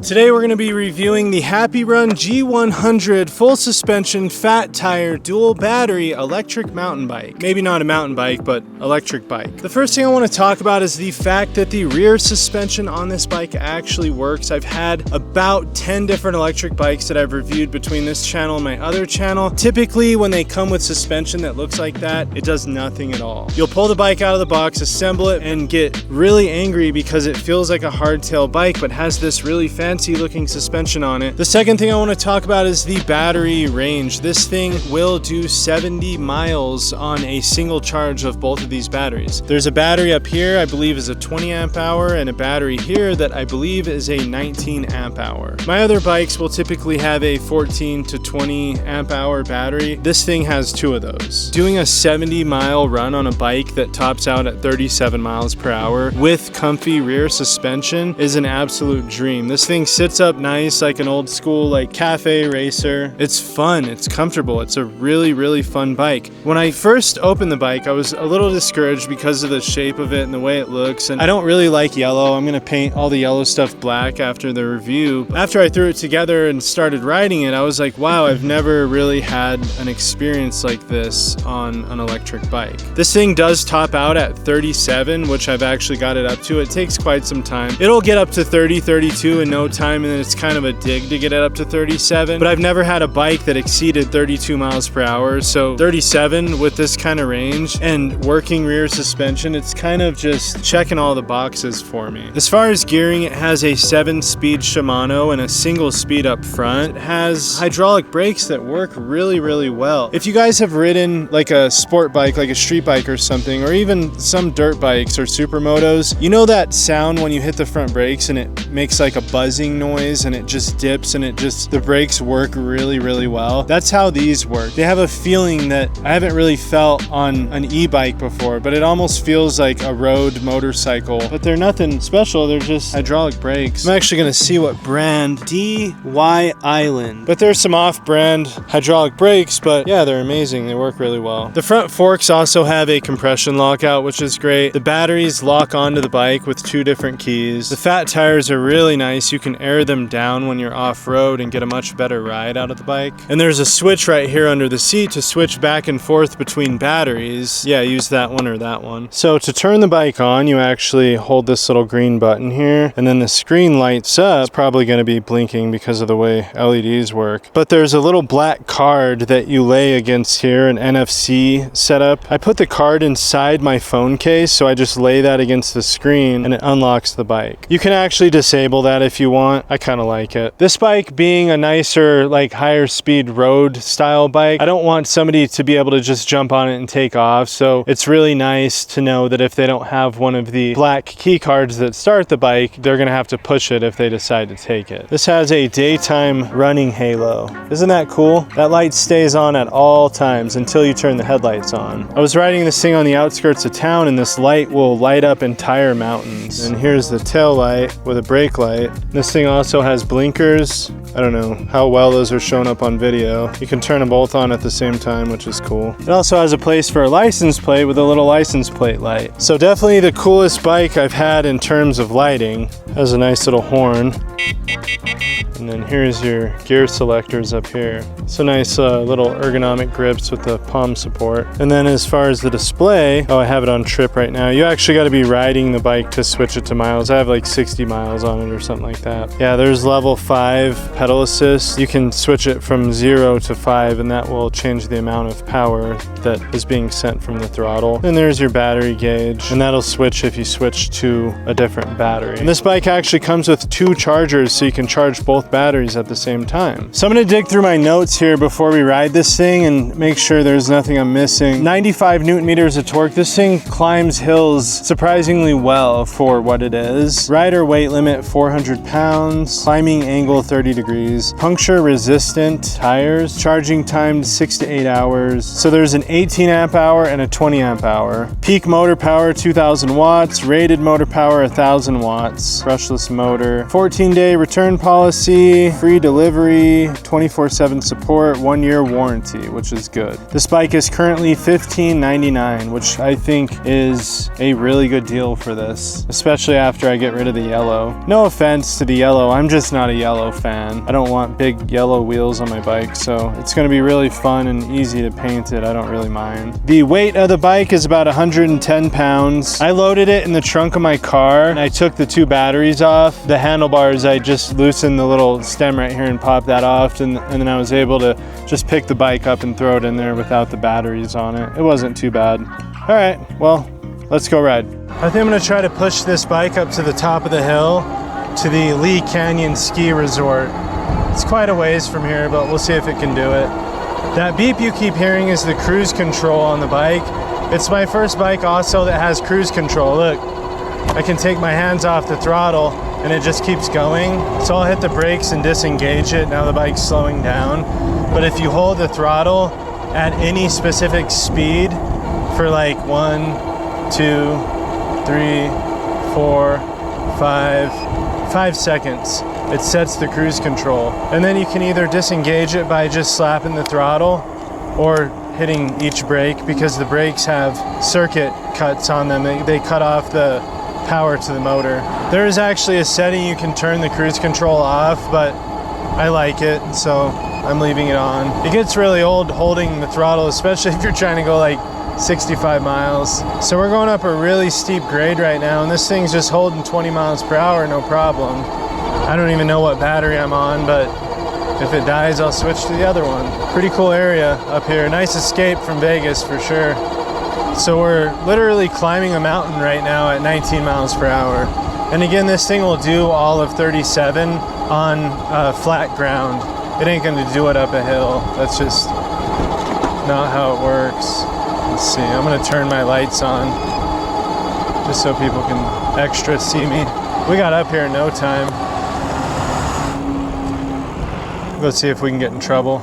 Today we're going to be reviewing the Happyrun G100 full suspension, fat tire, dual battery electric mountain bike. Maybe not a mountain bike, but electric bike. The first thing I want to talk about is the fact that the rear suspension on this bike actually works. I've had about 10 different electric bikes that I've reviewed between this channel and my other channel. Typically when they come with suspension that looks like that, it does nothing at all. You'll pull the bike out of the box, assemble it, and get really angry because it feels like a hardtail bike but has this really fancy looking suspension on it. The second thing I want to talk about is the battery range. This thing will do 70 miles on a single charge of both of these batteries. There's a battery up here I believe is a 20 amp hour and a battery here that I believe is a 19 amp hour. My other bikes will typically have a 14 to 20 amp hour battery. This thing has two of those. Doing a 70-mile run on a bike that tops out at 37 miles per hour with comfy rear suspension is an absolute dream. This thing sits up nice like an old school like cafe racer. It's fun, it's comfortable, it's a really fun bike. When I first opened the bike I was a little discouraged because of the shape of it and the way it looks, and I don't really like yellow. I'm gonna paint all the yellow stuff black after the review. After I threw it together and started riding it, I was like, wow, I've never really had an experience like this on an electric bike. This thing does top out at 37, which I've actually got it up to. It takes quite some time. It'll get up to 30, 32 in no time, and then it's kind of a dig to get it up to 37, but I've never had a bike that exceeded 32 miles per hour, so 37 with this kind of range and working rear suspension, it's kind of just checking all the boxes for me. As far as gearing, it has a 7-speed Shimano and a single speed up front. It has hydraulic brakes that work really well. If you guys have ridden like a sport bike, like a street bike or something, or even some dirt bikes or supermotos, you know that sound when you hit the front brakes and it makes like a buzzing noise and it just dips and the brakes work really well. That's how these work. They have a feeling that I haven't really felt on an e-bike before, but it almost feels like a road motorcycle, but they're nothing special. They're just hydraulic brakes. I'm actually gonna see what brand. DY Island, but there's some off-brand hydraulic brakes, but yeah, they're amazing. They work really well. The front forks also have a compression lockout, which is great. The batteries lock onto the bike with 2 different keys. The fat tires are really nice. You can air them down when you're off-road and get a much better ride out of the bike. And there's a switch right here under the seat to switch back and forth between batteries. Yeah, use that one or that one. So to turn the bike on, you actually hold this little green button here, and then the screen lights up. It's probably going to be blinking because of the way LEDs work. But there's a little black card that you lay against here, an NFC setup. I put the card inside my phone case, so I just lay that against the screen and it unlocks the bike. You can actually disable that if you want. I kind of like it. This bike being a nicer, like higher speed road style bike, I don't want somebody to be able to just jump on it and take off, so it's really nice to know that if they don't have one of the black key cards that start the bike, they're gonna have to push it if they decide to take it. This has a daytime running halo. Isn't that cool? That light stays on at all times until you turn the headlights on. I was riding this thing on the outskirts of town and this light will light up entire mountains. And here's the tail light with a brake light. This thing also has blinkers. I don't know how well those are shown up on video. You can turn them both on at the same time, which is cool. It also has a place for a license plate with a little license plate light. So definitely the coolest bike I've had in terms of lighting. Has a nice little horn. And then here's your gear selectors up here. So nice little ergonomic grips with the palm support. And then as far as the display, oh, I have it on trip right now. You actually got to be riding the bike to switch it to miles. I have like 60 miles on it or something like that. Yeah, there's level 5 pedal assist. You can switch it from 0 to 5 and that will change the amount of power that is being sent from the throttle. And there's your battery gauge, and that'll switch if you switch to a different battery. And this bike actually comes with 2 chargers, so you can charge both batteries at the same time. So I'm gonna dig through my notes here before we ride this thing and make sure there's nothing I'm missing. 95 Newton meters of torque. This thing climbs hills surprisingly well for what it is. Rider weight limit 400 pounds. Climbing angle 30 degrees. Puncture resistant tires. Charging time 6 to 8 hours. So there's an 18 amp hour and a 20 amp hour. Peak motor power 2000 watts. Rated motor power 1000 watts. Brushless motor. 14-day return policy. Free delivery. 24/7 support. 1-year warranty, which is good. This bike is currently $15.99, which I think is a really good deal for this, especially after I get rid of the yellow. No offense to the yellow. I'm just not a yellow fan. I don't want big yellow wheels on my bike, so it's gonna be really fun and easy to paint it. I don't really mind. The weight of the bike is about 110 pounds. I loaded it in the trunk of my car and I took the 2 batteries off. The handlebars, I just loosened the little stem right here and popped that off, and then I was able to just pick the bike up and throw it in there without the batteries on it. It wasn't too bad. All right, well, let's go ride. I think I'm gonna try to push this bike up to the top of the hill to the Lee Canyon Ski Resort. It's quite a ways from here, but we'll see if it can do it. That beep you keep hearing is the cruise control on the bike. It's my first bike also that has cruise control. Look, I can take my hands off the throttle and it just keeps going. So I'll hit the brakes and disengage it. Now the bike's slowing down. But if you hold the throttle at any specific speed for like 1, 2, 3, 4, 5 seconds, it sets the cruise control. And then you can either disengage it by just slapping the throttle or hitting each brake, because the brakes have circuit cuts on them. They cut off the power to the motor. There is actually a setting you can turn the cruise control off, but I like it, so I'm leaving it on. It gets really old holding the throttle, especially if you're trying to go like 65 miles. So we're going up a really steep grade right now, and this thing's just holding 20 miles per hour, no problem. I don't even know what battery I'm on, but if it dies, I'll switch to the other one. Pretty cool area up here. Nice escape from Vegas for sure. So we're literally climbing a mountain right now at 19 miles per hour. And again, this thing will do all of 37 on flat ground. It ain't gonna do it up a hill. That's just not how it works. Let's see, I'm gonna turn my lights on just so people can extra see me. We got up here in no time. Let's see if we can get in trouble.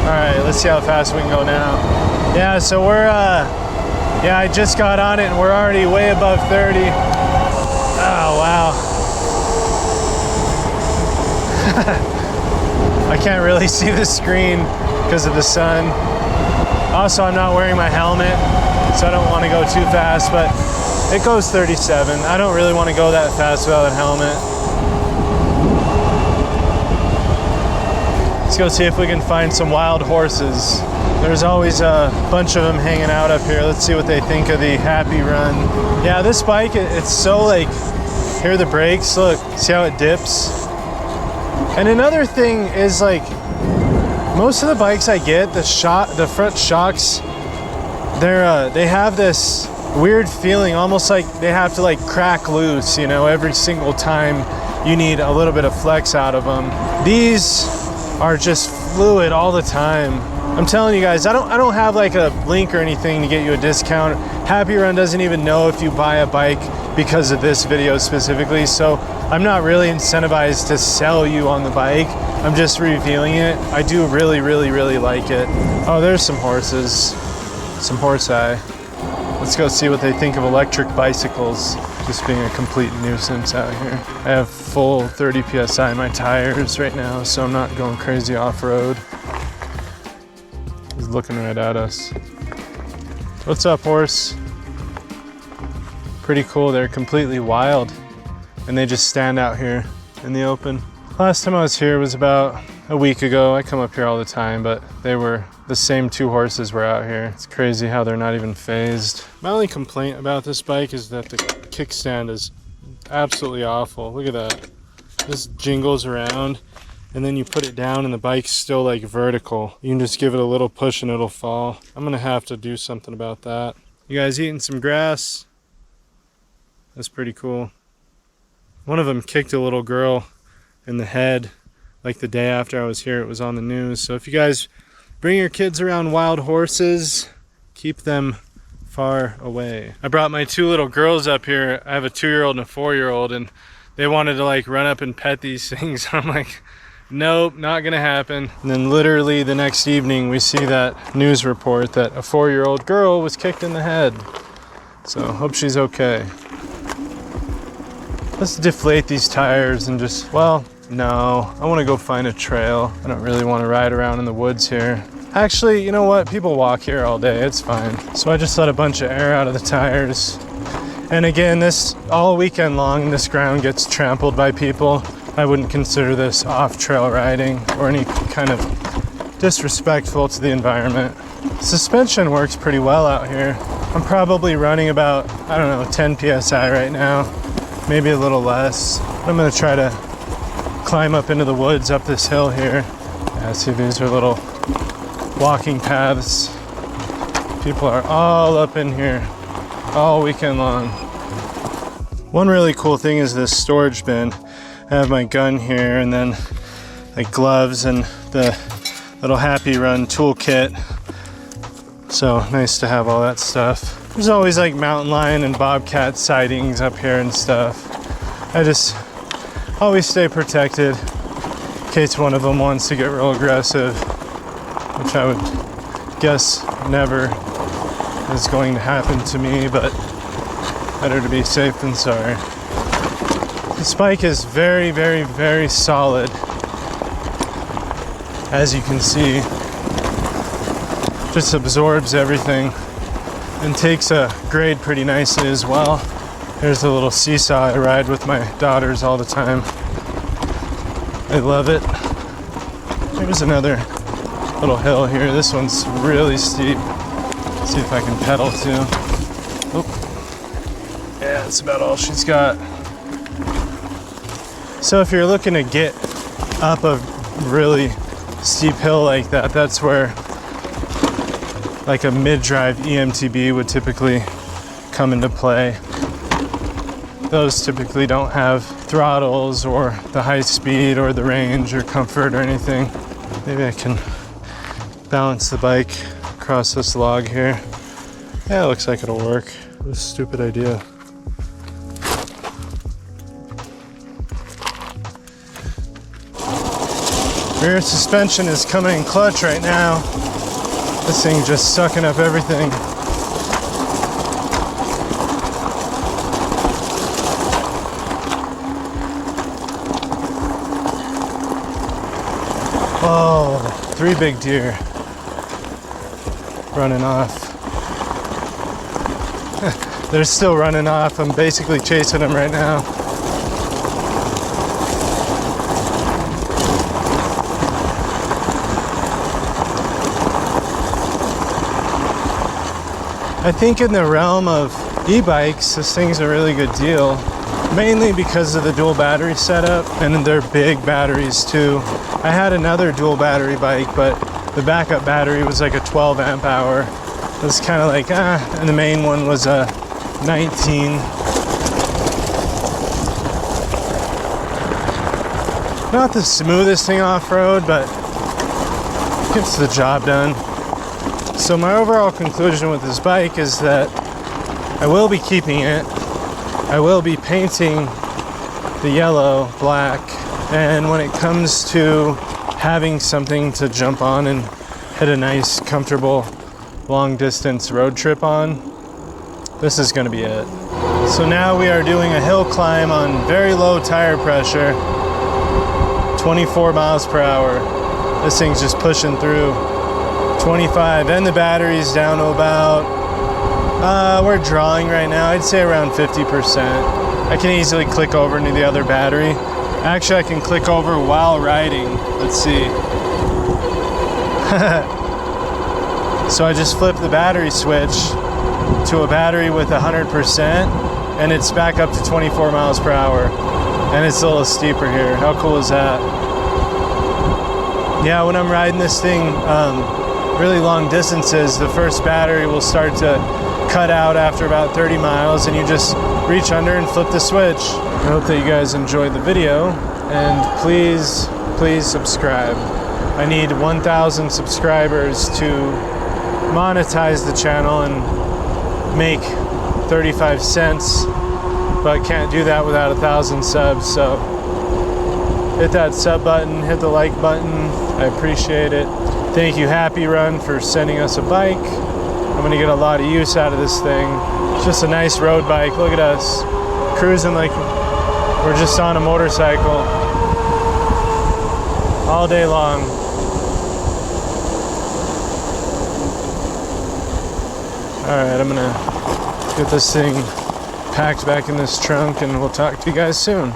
All right, let's see how fast we can go now. Yeah, so we're, yeah, I just got on it and we're already way above 30. Oh, wow. I can't really see the screen because of the sun. Also, I'm not wearing my helmet, so I don't want to go too fast, but it goes 37. I don't really want to go that fast without a helmet. Let's go see if we can find some wild horses. There's always a bunch of them hanging out up here. Let's see what they think of the Happyrun. Yeah, this bike, it's so like, here are the brakes, look, see how it dips? And another thing is like, most of the bikes I get, the front shocks, they have this weird feeling, almost like they have to like crack loose, you know, every single time you need a little bit of flex out of them. These are just fluid all the time. I'm telling you guys, I don't have like a link or anything to get you a discount. Happyrun doesn't even know if you buy a bike because of this video specifically, so I'm not really incentivized to sell you on the bike. I'm just reviewing it. I do really, really, really like it. Oh, there's some horses, some horse eye. Let's go see what they think of electric bicycles just being a complete nuisance out here. I have full 30 PSI in my tires right now, so I'm not going crazy off-road. He's looking right at us. What's up, horse? Pretty cool. They're completely wild, and they just stand out here in the open. Last time I was here was about a week ago. I come up here all the time, but they were the same 2 horses were out here. It's crazy how they're not even phased. My only complaint about this bike is that the kickstand is absolutely awful. Look at that. This jingles around, and then you put it down and the bike's still like vertical. You can just give it a little push and it'll fall. I'm gonna have to do something about that. You guys eating some grass? That's pretty cool. One of them kicked a little girl in the head like the day after I was here. It was on the news. So if you guys bring your kids around wild horses, keep them far away. I brought my 2 little girls up here. I have a 2-year-old and a 4-year-old, and they wanted to like run up and pet these things. I'm like, nope, not gonna happen. And then literally the next evening we see that news report that a 4-year-old girl was kicked in the head. So hope she's okay. Let's deflate these tires and just, well, no, I want to go find a trail. I don't really want to ride around in the woods here. Actually, you know what? People walk here all day. It's fine. So I just let a bunch of air out of the tires. And again, this all weekend long, this ground gets trampled by people. I wouldn't consider this off-trail riding or any kind of disrespectful to the environment. Suspension works pretty well out here. I'm probably running about, I don't know, 10 PSI right now, maybe a little less. I'm gonna try to climb up into the woods up this hill here. Yeah, see, these are little walking paths. People are all up in here all weekend long. One really cool thing is this storage bin. I have my gun here and then like gloves and the little Happyrun toolkit. So nice to have all that stuff. There's always like mountain lion and bobcat sightings up here and stuff. I just always stay protected in case one of them wants to get real aggressive, which I would guess never is going to happen to me, but better to be safe than sorry. This bike is very, very, very solid. As you can see, just absorbs everything and takes a grade pretty nicely as well. There's a little seesaw I ride with my daughters all the time. They love it. There's another little hill here. This one's really steep. Let's see if I can pedal too. Oh. Yeah, that's about all she's got. So if you're looking to get up a really steep hill like that, that's where like a mid-drive EMTB would typically come into play. Those typically don't have throttles or the high speed or the range or comfort or anything. Maybe I can balance the bike across this log here. Yeah, it looks like it'll work. What a stupid idea. Rear suspension is coming in clutch right now. This thing's just sucking up everything. Oh, 3 big deer running off. They're still running off. I'm basically chasing them right now. I think in the realm of e-bikes, this thing's a really good deal, mainly because of the dual battery setup, and they're big batteries too. I had another dual battery bike, but the backup battery was like a 12 amp hour. It was kind of like, and the main one was a 19. Not the smoothest thing off-road, but gets the job done. So my overall conclusion with this bike is that I will be keeping it. I will be painting the yellow black. And when it comes to having something to jump on and hit a nice, comfortable, long distance road trip on, this is going to be it. So now we are doing a hill climb on very low tire pressure, 24 miles per hour. This thing's just pushing through. 25, and the battery's down to about, we're drawing right now, I'd say around 50%. I can easily click over into the other battery. Actually, I can click over while riding. Let's see. So I just flip the battery switch to a battery with 100%, and it's back up to 24 miles per hour. And it's a little steeper here. How cool is that? Yeah, when I'm riding this thing, really long distances, the first battery will start to cut out after about 30 miles, and you just reach under and flip the switch. I hope that you guys enjoyed the video, and please subscribe. I need 1,000 subscribers to monetize the channel and make 35 cents, but can't do that without 1,000 subs. So hit that sub button, hit the like button. I appreciate it. Thank you, Happyrun, for sending us a bike. I'm gonna get a lot of use out of this thing. It's just a nice road bike. Look at us, cruising like we're just on a motorcycle all day long. All right, I'm gonna get this thing packed back in this trunk, and we'll talk to you guys soon.